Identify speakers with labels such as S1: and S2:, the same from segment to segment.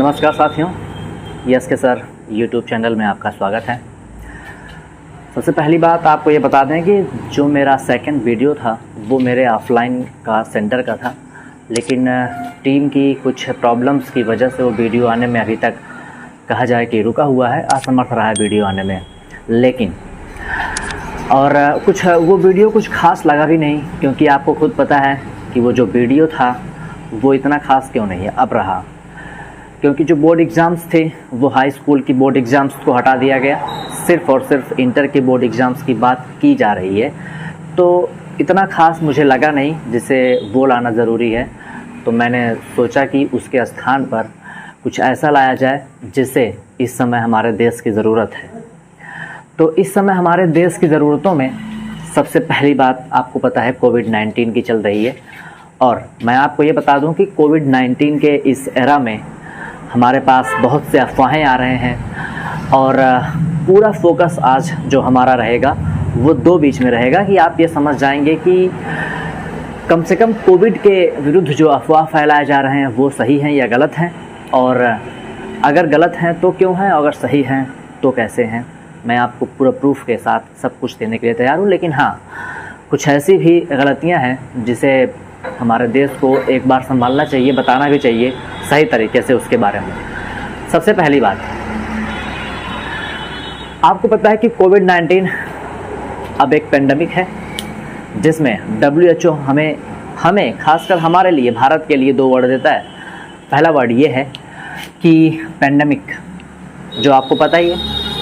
S1: नमस्कार साथियों, यस के सर यूट्यूब चैनल में आपका स्वागत है। सबसे पहली बात आपको ये बता दें कि जो मेरा सेकंड वीडियो था वो मेरे ऑफलाइन का सेंटर का था, लेकिन टीम की कुछ प्रॉब्लम्स की वजह से वो वीडियो आने में अभी तक कहा जाए कि रुका हुआ है, असमर्थ रहा है वीडियो आने में। लेकिन और वो वीडियो कुछ खास लगा भी नहीं, क्योंकि आपको खुद पता है कि वो जो वीडियो था वो इतना खास क्यों नहीं है अब रहा, क्योंकि जो बोर्ड एग्ज़ाम्स थे वो हाई स्कूल की बोर्ड एग्ज़ाम्स को हटा दिया गया, सिर्फ़ और सिर्फ इंटर के बोर्ड एग्ज़ाम्स की बात की जा रही है। तो इतना ख़ास मुझे लगा नहीं जिसे वो लाना ज़रूरी है। तो मैंने सोचा कि उसके स्थान पर कुछ ऐसा लाया जाए जिससे इस समय हमारे देश की ज़रूरत है। तो इस समय हमारे देश की ज़रूरतों में सबसे पहली बात आपको पता है कोविड-19 की चल रही है। और मैं आपको ये बता दूं कि कोविड-19 के इस एरा में हमारे पास बहुत से अफवाहें आ रहे हैं और पूरा फोकस आज जो हमारा रहेगा वो दो बीच में रहेगा कि आप ये समझ जाएंगे कि कम से कम कोविड के विरुद्ध जो अफवाह फैलाए जा रहे हैं वो सही हैं या गलत हैं, और अगर गलत हैं तो क्यों हैं, अगर सही हैं तो कैसे हैं। मैं आपको पूरा प्रूफ के साथ सब कुछ देने के लिए तैयार हूँ। लेकिन हाँ, कुछ ऐसी भी गलतियाँ हैं जिसे हमारे देश को एक बार संभालना चाहिए, बताना भी चाहिए सही तरीके से उसके बारे में। सबसे पहली बात, आपको पता है कि कोविड-19 अब एक पेंडेमिक है जिसमें WHO हमें खासकर हमारे लिए, भारत के लिए दो वर्ड देता है। पहला वर्ड ये है कि पेंडेमिक, जो आपको पता ही है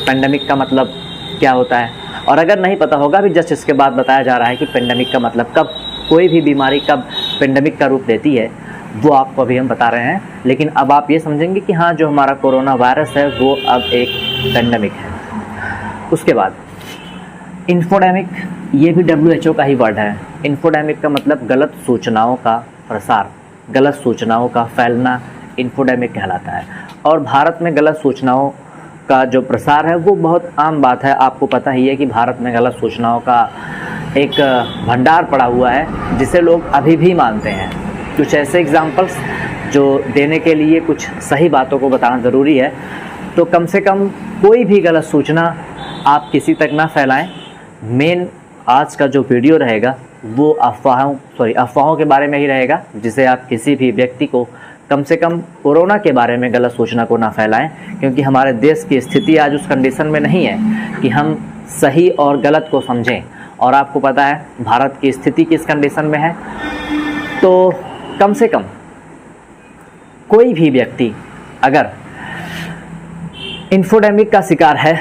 S1: पेंडेमिक का मतलब क्या होता है, और अगर नहीं पता होगा भी जस्ट इसके बाद बताया जा रहा है कि पेंडेमिक का मतलब कब कोई भी बीमारी कब पेंडेमिक का रूप लेती है वो आपको अभी हम बता रहे हैं। लेकिन अब आप ये समझेंगे कि हाँ, जो हमारा कोरोना वायरस है वो अब एक पेंडेमिक है। उसके बाद इन्फोडेमिक, ये भी WHO का ही वर्ड है। इन्फोडेमिक का मतलब गलत सूचनाओं का प्रसार, गलत सूचनाओं का फैलना इन्फोडेमिक कहलाता है। और भारत में गलत सूचनाओं का जो प्रसार है वो बहुत आम बात है। आपको पता ही है कि भारत में गलत सूचनाओं का एक भंडार पड़ा हुआ है जिसे लोग अभी भी मानते हैं। कुछ ऐसे एग्जाम्पल्स जो देने के लिए कुछ सही बातों को बताना ज़रूरी है। तो कम से कम कोई भी गलत सूचना आप किसी तक ना फैलाएं। मेन आज का जो वीडियो रहेगा वो अफवाहों के बारे में ही रहेगा, जिसे आप किसी भी व्यक्ति को कम से कम कोरोना के बारे में गलत सूचना को ना फैलाएं, क्योंकि हमारे देश की स्थिति आज उस कंडीशन में नहीं है कि हम सही और गलत को समझें। और आपको पता है भारत की स्थिति किस कंडीशन में है। तो कम से कम कोई भी व्यक्ति अगर इन्फोडेमिक का शिकार है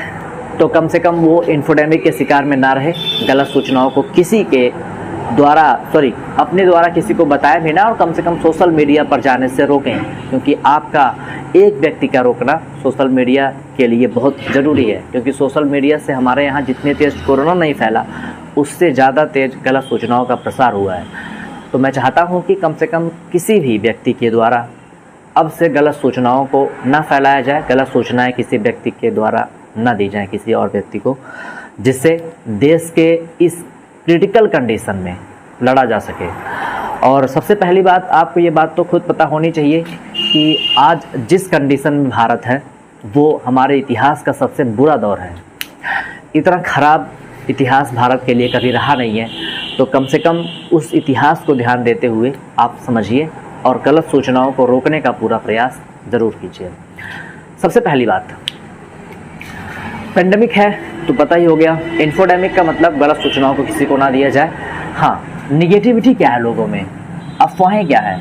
S1: तो कम से कम वो इन्फोडेमिक के शिकार में ना रहे, गलत सूचनाओं को किसी के द्वारा अपने द्वारा किसी को बताए भी ना, और कम से कम सोशल मीडिया पर जाने से रोकें, क्योंकि आपका एक व्यक्ति का रोकना सोशल मीडिया के लिए बहुत ज़रूरी है। क्योंकि सोशल मीडिया से हमारे यहाँ जितने तेज़ कोरोना नहीं फैला उससे ज़्यादा तेज़ गलत सूचनाओं का प्रसार हुआ है। तो मैं चाहता हूँ कि कम से कम किसी भी व्यक्ति के द्वारा अब से गलत सूचनाओं को ना फैलाया जाए, गलत सूचनाएं किसी व्यक्ति के द्वारा ना दी जाएं किसी और व्यक्ति को, जिससे देश के इस क्रिटिकल कंडीशन में लड़ा जा सके। और सबसे पहली बात, आपको ये बात तो खुद पता होनी चाहिए कि आज जिस कंडीशन में भारत है वो हमारे इतिहास का सबसे बुरा दौर है। इतना ख़राब इतिहास भारत के लिए कभी रहा नहीं है। तो कम से कम उस इतिहास को ध्यान देते हुए आप समझिए और गलत सूचनाओं को रोकने का पूरा प्रयास ज़रूर कीजिए। सबसे पहली बात, पेंडेमिक है तो पता ही हो गया। इन्फोडेमिक का मतलब गलत सूचनाओं को किसी को ना दिया जाए। हाँ, निगेटिविटी क्या है लोगों में, अफवाहें क्या है,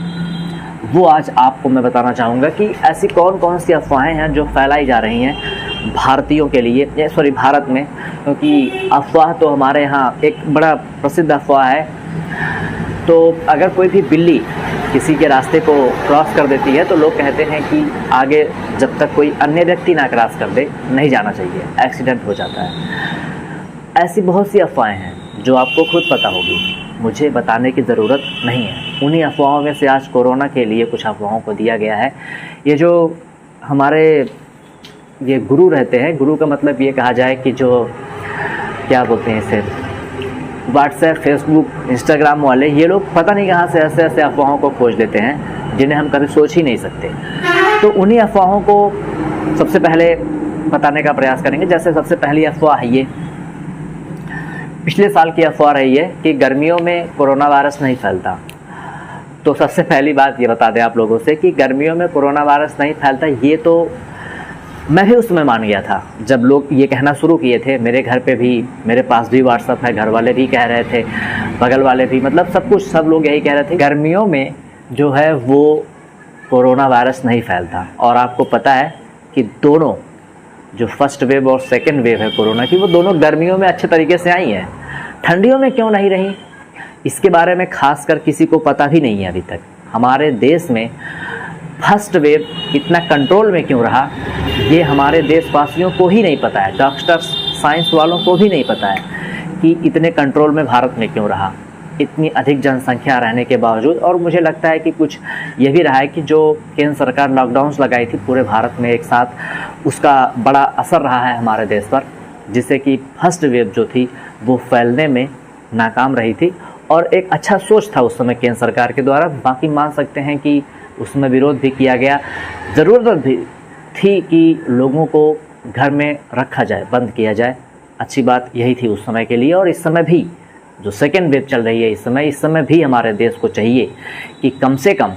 S1: वो आज आपको मैं बताना चाहूँगा कि ऐसी कौन कौन सी अफवाहें हैं जो फैलाई जा रही हैं भारतीयों के लिए, भारत में। क्योंकि अफवाह तो हमारे यहाँ एक बड़ा प्रसिद्ध अफवाह है। तो अगर कोई भी बिल्ली किसी के रास्ते को क्रॉस कर देती है तो लोग कहते हैं कि आगे जब तक कोई अन्य व्यक्ति ना क्रॉस कर दे नहीं जाना चाहिए, एक्सीडेंट हो जाता है। ऐसी बहुत सी अफवाहें हैं जो आपको खुद पता होगी, मुझे बताने की ज़रूरत नहीं है। उन्हीं अफवाहों में से आज कोरोना के लिए कुछ अफवाहों को दिया गया है। ये जो हमारे ये गुरु रहते हैं, गुरु का मतलब ये कहा जाए कि जो क्या बोलते हैं इसे, व्हाट्सएप, फेसबुक, इंस्टाग्राम वाले, ये लोग पता नहीं कहाँ से ऐसे ऐसे अफवाहों को खोज लेते हैं जिन्हें हम कभी सोच ही नहीं सकते। तो उन्हीं अफवाहों को सबसे पहले बताने का प्रयास करेंगे। जैसे सबसे पहली अफवाह है ये, पिछले साल की अफवाह रही है कि गर्मियों में कोरोना वायरस नहीं फैलता। तो सबसे पहली बात ये बता दें आप लोगों से कि गर्मियों में कोरोना वायरस नहीं फैलता, ये तो मैं भी उस समय मान गया था जब लोग ये कहना शुरू किए थे। मेरे घर पे भी, मेरे पास भी व्हाट्सअप है, घर वाले भी कह रहे थे, बगल वाले भी, मतलब सब लोग यही कह रहे थे गर्मियों में जो है वो कोरोना वायरस नहीं फैलता। और आपको पता है कि दोनों जो फर्स्ट वेव और सेकेंड वेव है कोरोना की, वो दोनों गर्मियों में अच्छे तरीके से आई हैं। ठंडियों में क्यों नहीं रही, इसके बारे में खासकर किसी को पता भी नहीं है अभी तक। हमारे देश में फर्स्ट वेव इतना कंट्रोल में क्यों रहा, ये हमारे देशवासियों को ही नहीं पता है, डॉक्टर्स साइंस वालों को भी नहीं पता है कि इतने कंट्रोल में भारत में क्यों रहा, इतनी अधिक जनसंख्या रहने के बावजूद। और मुझे लगता है कि कुछ ये भी रहा है कि जो केंद्र सरकार लॉकडाउन्स लगाई थी पूरे भारत में एक साथ, उसका बड़ा असर रहा है हमारे देश पर, जिससे कि फर्स्ट वेव जो थी वो फैलने में नाकाम रही थी। और एक अच्छा सोच था उस समय केंद्र सरकार के द्वारा, बाकी मान सकते हैं कि उसमें विरोध भी किया गया, ज़रूरत भी थी कि लोगों को घर में रखा जाए, बंद किया जाए। अच्छी बात यही थी उस समय के लिए। और इस समय भी जो सेकेंड वेव चल रही है इस समय भी हमारे देश को चाहिए कि कम से कम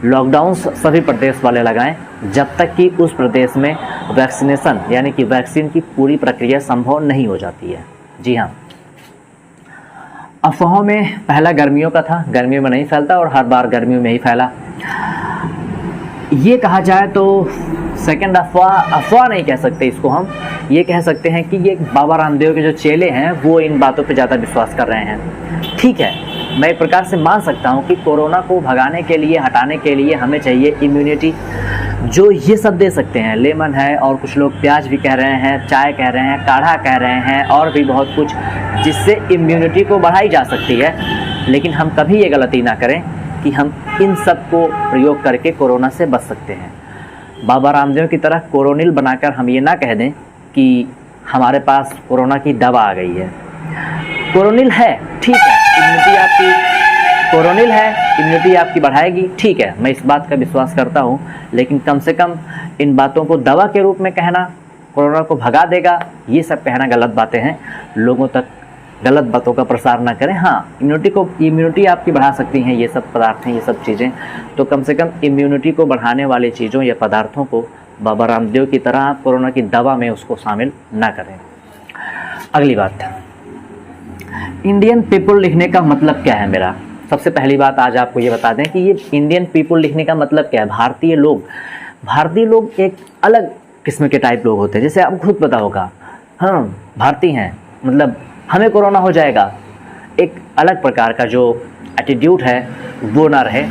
S1: लॉकडाउन सभी प्रदेश वाले लगाएं जब तक कि उस प्रदेश में वैक्सीनेशन यानी कि वैक्सीन की पूरी प्रक्रिया संभव नहीं हो जाती है। जी हाँ, अफवाहों में पहला गर्मियों का था, गर्मियों में नहीं फैलता और हर बार गर्मियों में ही फैला। ये कहा जाए तो सेकंड अफवाह नहीं कह सकते इसको, हम ये कह सकते हैं कि ये बाबा रामदेव के जो चेले हैं वो इन बातों पे ज़्यादा विश्वास कर रहे हैं। ठीक है, मैं एक प्रकार से मान सकता हूँ कि कोरोना को भगाने के लिए, हटाने के लिए हमें चाहिए इम्यूनिटी, जो ये सब दे सकते हैं। लेमन है और कुछ लोग प्याज भी कह रहे हैं, चाय कह रहे हैं, काढ़ा कह रहे हैं और भी बहुत कुछ, जिससे इम्यूनिटी को बढ़ाई जा सकती है। लेकिन हम कभी ये गलती ना करें कि हम इन सब को प्रयोग करके कोरोना से बच सकते हैं। बाबा रामदेव की तरह कोरोनिल बनाकर हम ये ना कह दें कि हमारे पास कोरोना की दवा आ गई है। कोरोनिल है, ठीक है, इम्यूनिटी आपकी, कोरोनिल है, इम्यूनिटी आपकी बढ़ाएगी, ठीक है, मैं इस बात का विश्वास करता हूँ। लेकिन कम से कम इन बातों को दवा के रूप में कहना, कोरोना को भगा देगा, ये सब कहना गलत बातें हैं। लोगों तक गलत बातों का प्रसार ना करें। हाँ, इम्यूनिटी आपकी बढ़ा सकती हैं ये सब पदार्थ हैं, ये सब चीज़ें, तो कम से कम इम्यूनिटी को बढ़ाने वाली चीज़ों या पदार्थों को बाबा रामदेव की तरह आप कोरोना की दवा में उसको शामिल ना करें। अगली बात, इंडियन पीपुल लिखने का मतलब क्या है मेरा। सबसे पहली बात आज आपको ये बता दें कि ये इंडियन पीपुल लिखने का मतलब क्या है। भारतीय लोग एक अलग किस्म के टाइप लोग होते हैं, जैसे आपको खुद पता होगा, हम भारतीय हैं मतलब हमें कोरोना हो जाएगा, एक अलग प्रकार का जो एटीट्यूड है वो ना रहे।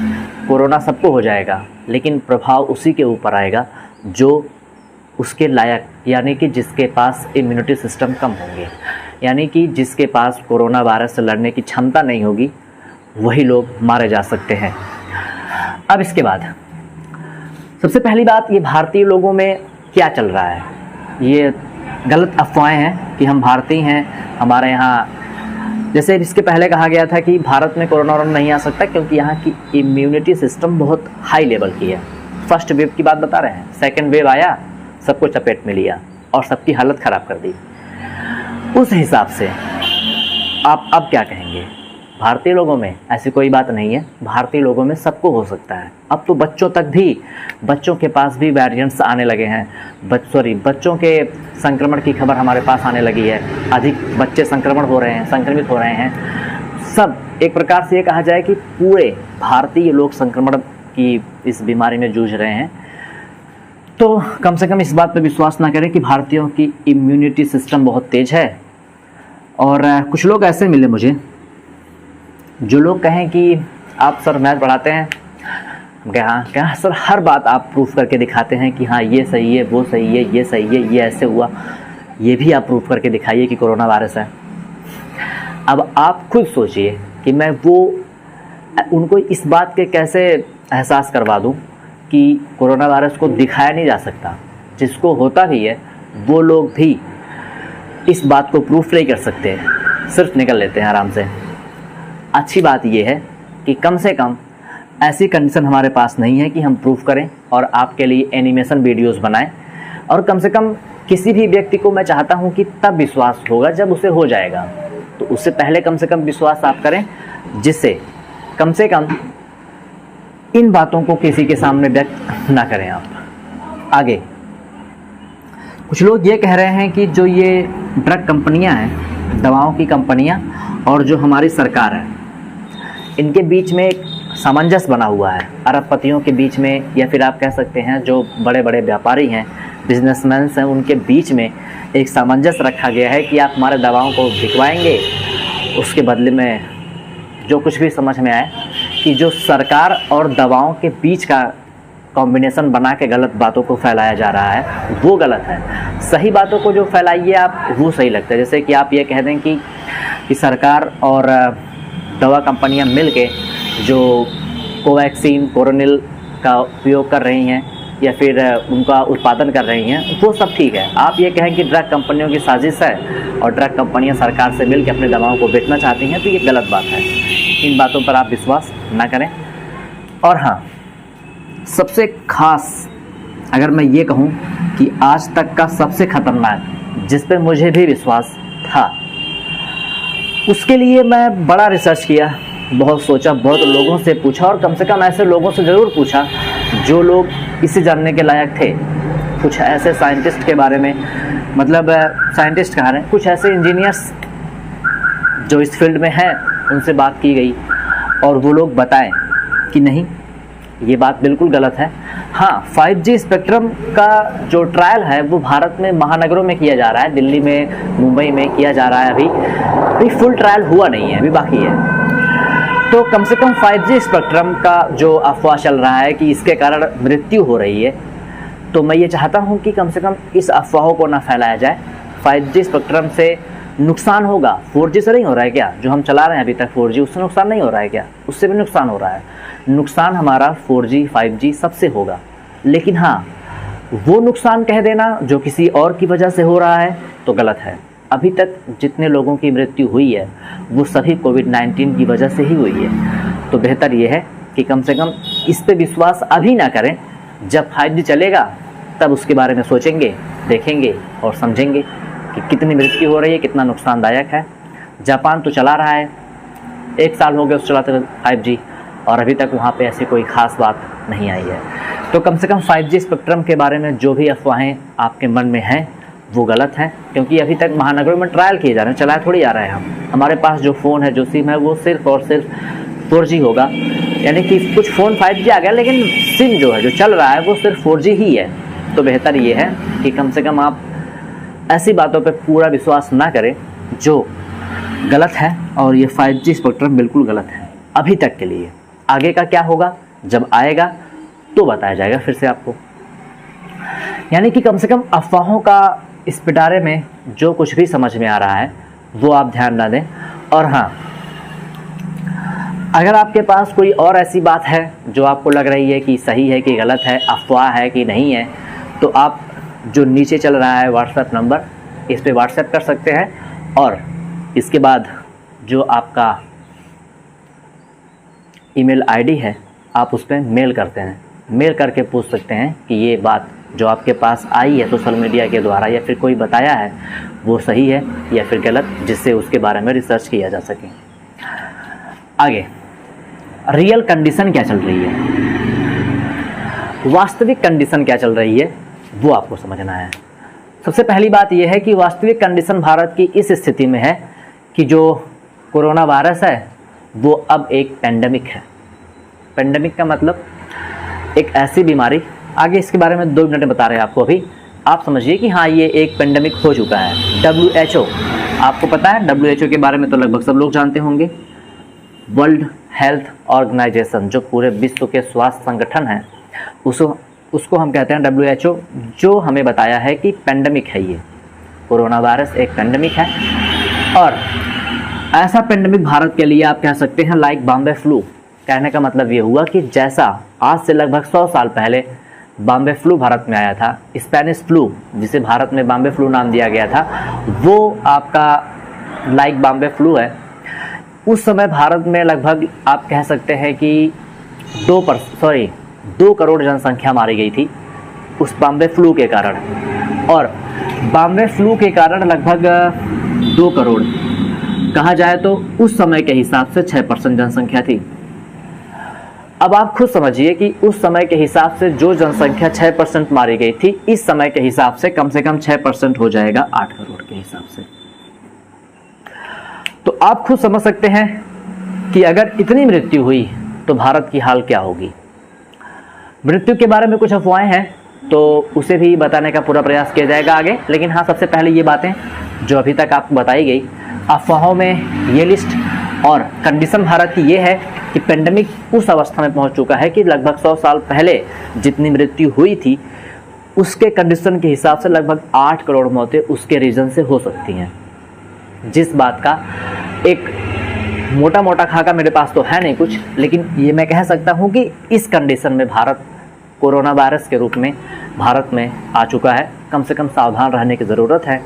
S1: कोरोना सबको हो जाएगा लेकिन प्रभाव उसी के ऊपर आएगा जो उसके लायक, यानी कि जिसके पास इम्यूनिटी सिस्टम कम होंगे, यानी कि जिसके पास कोरोना वायरस से लड़ने की क्षमता नहीं होगी, वही लोग मारे जा सकते हैं। अब इसके बाद सबसे पहली बात, ये भारतीय लोगों में क्या चल रहा है। ये गलत अफवाहें हैं कि हम भारतीय हैं, हमारे यहाँ, जैसे इसके पहले कहा गया था कि भारत में कोरोना नहीं आ सकता क्योंकि यहाँ की इम्यूनिटी सिस्टम बहुत हाई लेवल की है। फर्स्ट वेव की बात बता रहे हैं, सेकेंड वेव आया, सबको चपेट में लिया और सबकी हालत ख़राब कर दी। उस हिसाब से आप अब क्या कहेंगे। भारतीय लोगों में ऐसी कोई बात नहीं है, भारतीय लोगों में सबको हो सकता है। अब तो बच्चों के पास भी वेरिएंट्स आने लगे हैं, बच्चों के संक्रमण की खबर हमारे पास आने लगी है। अधिक बच्चे संक्रमित हो रहे हैं। सब एक प्रकार से ये कहा जाए कि पूरे भारतीय लोग संक्रमण की इस बीमारी में जूझ रहे हैं। तो कम से कम इस बात पर विश्वास ना करें कि भारतीयों की इम्यूनिटी सिस्टम बहुत तेज है। और कुछ लोग ऐसे मिले मुझे जो लोग कहें कि आप सर मैथ पढ़ाते हैं, क्या सर हर बात आप प्रूफ करके दिखाते हैं कि हाँ ये सही है, वो सही है, ये सही है, ये ऐसे हुआ, ये भी आप प्रूफ करके दिखाइए कि कोरोना वायरस है। अब आप खुद सोचिए कि मैं उनको इस बात के कैसे एहसास करवा दूं कि कोरोना वायरस को दिखाया नहीं जा सकता। जिसको होता भी है वो लोग भी इस बात को प्रूफ नहीं कर सकते, सिर्फ निकल लेते हैं आराम से। अच्छी बात यह है कि कम से कम ऐसी कंडीशन हमारे पास नहीं है कि हम प्रूफ करें और आपके लिए एनिमेशन वीडियोस बनाएं। और कम से कम किसी भी व्यक्ति को मैं चाहता हूं कि तब विश्वास होगा जब उसे हो जाएगा, तो उससे पहले कम से कम विश्वास आप करें, जिससे कम से कम इन बातों को किसी के सामने व्यक्त ना करें आप। आगे कुछ लोग ये कह रहे हैं कि जो ये ड्रग कंपनियां हैं, दवाओं की कंपनियां और जो हमारी सरकार है, इनके बीच में एक सामंजस्य बना हुआ है अरबपतियों के बीच में, या फिर आप कह सकते हैं जो बड़े बड़े व्यापारी हैं, बिजनेसमैन हैं, उनके बीच में एक सामंजस्य रखा गया है कि आप हमारे दवाओं को बिकवाएंगे, उसके बदले में जो कुछ भी समझ में आए कि जो सरकार और दवाओं के बीच का कॉम्बिनेशन बना के गलत बातों को फैलाया जा रहा है वो गलत है। सही बातों को जो फैलाइए आप वो सही लगता है। जैसे कि आप ये कह दें कि सरकार और दवा कंपनियां मिलके जो कोवैक्सीन, कोरोनिल का उपयोग कर रही हैं या फिर उनका उत्पादन कर रही हैं, वो सब ठीक है। आप ये कहें कि ड्रग कंपनियों की साजिश है और ड्रग कंपनियां सरकार से मिलकर अपनी दवाओं को बेचना चाहती हैं, तो ये गलत बात है। इन बातों पर आप विश्वास ना करें। और हाँ, सबसे खास अगर मैं ये कहूँ कि आज तक का सबसे खतरनाक, जिस पे मुझे भी विश्वास था, उसके लिए मैं बड़ा रिसर्च किया, बहुत सोचा, बहुत लोगों से पूछा, और कम से कम ऐसे लोगों से ज़रूर पूछा जो लोग इसे जानने के लायक थे। कुछ ऐसे साइंटिस्ट के बारे में, मतलब साइंटिस्ट कह रहे हैं, कुछ ऐसे इंजीनियर्स जो इस फील्ड में हैं, उनसे बात की गई और वो लोग बताएं कि नहीं, ये बात बिल्कुल गलत है। हाँ, 5G स्पेक्ट्रम का जो ट्रायल है वो भारत में महानगरों में किया जा रहा है, दिल्ली में, मुंबई में किया जा रहा है। अभी फुल ट्रायल हुआ नहीं है, अभी बाकी है। तो कम से कम 5G स्पेक्ट्रम का जो अफवाह चल रहा है कि इसके कारण मृत्यु हो रही है, तो मैं ये चाहता हूँ कि कम से कम इस अफवाहों को ना फैलाया जाए। 5G स्पेक्ट्रम से नुकसान होगा, 4G से नहीं हो रहा है क्या? जो हम चला रहे हैं अभी तक 4G, उससे नुकसान नहीं हो रहा है क्या? उससे भी नुकसान हो रहा है। नुकसान हमारा 4G 5G सबसे होगा, लेकिन हाँ, वो नुकसान कह देना जो किसी और की वजह से हो रहा है तो गलत है। अभी तक जितने लोगों की मृत्यु हुई है वो सभी कोविड-19 की वजह से ही हुई है। तो बेहतर ये है कि कम से कम इस पे विश्वास अभी ना करें, जब 5G चलेगा तब उसके बारे में सोचेंगे, देखेंगे और समझेंगे कि कितनी मृत्यु हो रही है, कितना नुकसानदायक है। जापान तो चला रहा है, 1 साल हो गया उस चलाते 5G, और अभी तक वहाँ पे ऐसी कोई ख़ास बात नहीं आई है। तो कम से कम 5G स्पेक्ट्रम के बारे में जो भी अफवाहें आपके मन में हैं वो गलत हैं, क्योंकि अभी तक महानगरों में ट्रायल किए जा रहे हैं, चलाया थोड़ी आ रहा है। हमारे पास जो फ़ोन है, जो सिम है, वो सिर्फ और सिर्फ 4G होगा। यानी कि कुछ फ़ोन 5G आ गया, लेकिन सिम जो है, जो चल रहा है, वो सिर्फ 4G ही है। तो बेहतर ये है कि कम से कम आप ऐसी बातों पे पूरा विश्वास ना करें जो गलत है, और ये 5G स्पेक्ट्रम बिल्कुल गलत है अभी तक के लिए। आगे का क्या होगा, जब आएगा तो बताया जाएगा फिर से आपको। यानी कि कम से कम अफवाहों का इस पिटारे में जो कुछ भी समझ में आ रहा है वो आप ध्यान ना दें। और हाँ, अगर आपके पास कोई और ऐसी बात है जो आपको लग रही है कि सही है कि गलत है, अफवाह है कि नहीं है, तो आप जो नीचे चल रहा है व्हाट्सएप नंबर, इस पे व्हाट्सएप कर सकते हैं, और इसके बाद जो आपका ईमेल आईडी है आप उस पर मेल करते हैं, मेल करके पूछ सकते हैं कि ये बात जो आपके पास आई है सोशल मीडिया के द्वारा या फिर कोई बताया है वो सही है या फिर गलत, जिससे उसके बारे में रिसर्च किया जा सके। आगे, रियल कंडीशन क्या चल रही है, वास्तविक कंडीशन क्या चल रही है वो आपको समझना है। सबसे पहली बात यह है कि वास्तविक कंडीशन भारत की इस स्थिति में है कि जो कोरोना वायरस है वो अब एक पेंडेमिक है। पेंडेमिक का मतलब एक ऐसी बीमारी, आगे इसके बारे में 2 मिनट में बता रहे हैं आपको। अभी आप समझिए कि हाँ, ये एक पेंडेमिक हो चुका है। WHO, आपको पता है WHO के बारे में तो लगभग सब लोग जानते होंगे। वर्ल्ड हेल्थ ऑर्गेनाइजेशन, जो पूरे विश्व के स्वास्थ्य संगठन है, उसको हम कहते हैं WHO, जो हमें बताया है कि पेंडेमिक है, ये कोरोना वायरस एक पेंडेमिक है। और ऐसा पेंडेमिक भारत के लिए आप कह सकते हैं लाइक बॉम्बे फ्लू। कहने का मतलब ये हुआ कि जैसा आज से लगभग 100 साल पहले बॉम्बे फ्लू भारत में आया था, स्पेनिश फ्लू, जिसे भारत में बॉम्बे फ्लू नाम दिया गया था, वो आपका लाइक बॉम्बे फ्लू है। उस समय भारत में लगभग आप कह सकते हैं कि 2 करोड़ जनसंख्या मारी गई थी उस बॉम्बे फ्लू के कारण, और बॉम्बे फ्लू के कारण लगभग 2 करोड़ कहा जाए तो उस समय के हिसाब से 6% जनसंख्या थी। अब आप खुद समझिए कि उस समय के हिसाब से जो जनसंख्या 6% मारी गई थी, इस समय के हिसाब से कम 6% हो जाएगा 8 करोड़ के हिसाब से। तो आप खुद समझ सकते हैं कि अगर इतनी मृत्यु हुई तो भारत की हाल क्या होगी। मृत्यु के बारे में कुछ अफवाहें हैं तो उसे भी बताने का पूरा प्रयास किया जाएगा आगे, लेकिन हाँ, सबसे पहले ये बातें जो अभी तक आपको बताई गई अफवाहों में ये लिस्ट और कंडीशन भारत की ये है कि पेंडेमिक उस अवस्था में पहुंच चुका है कि लगभग 100 साल पहले जितनी मृत्यु हुई थी उसके कंडीशन के हिसाब से लगभग 8 करोड़ मौतें उसके रीजन से हो सकती हैं। जिस बात का एक मोटा मोटा खाका मेरे पास तो है नहीं कुछ, लेकिन ये मैं कह सकता हूँ कि इस कंडीशन में भारत कोरोना वायरस के रूप में भारत में आ चुका है। कम से कम सावधान रहने की ज़रूरत है।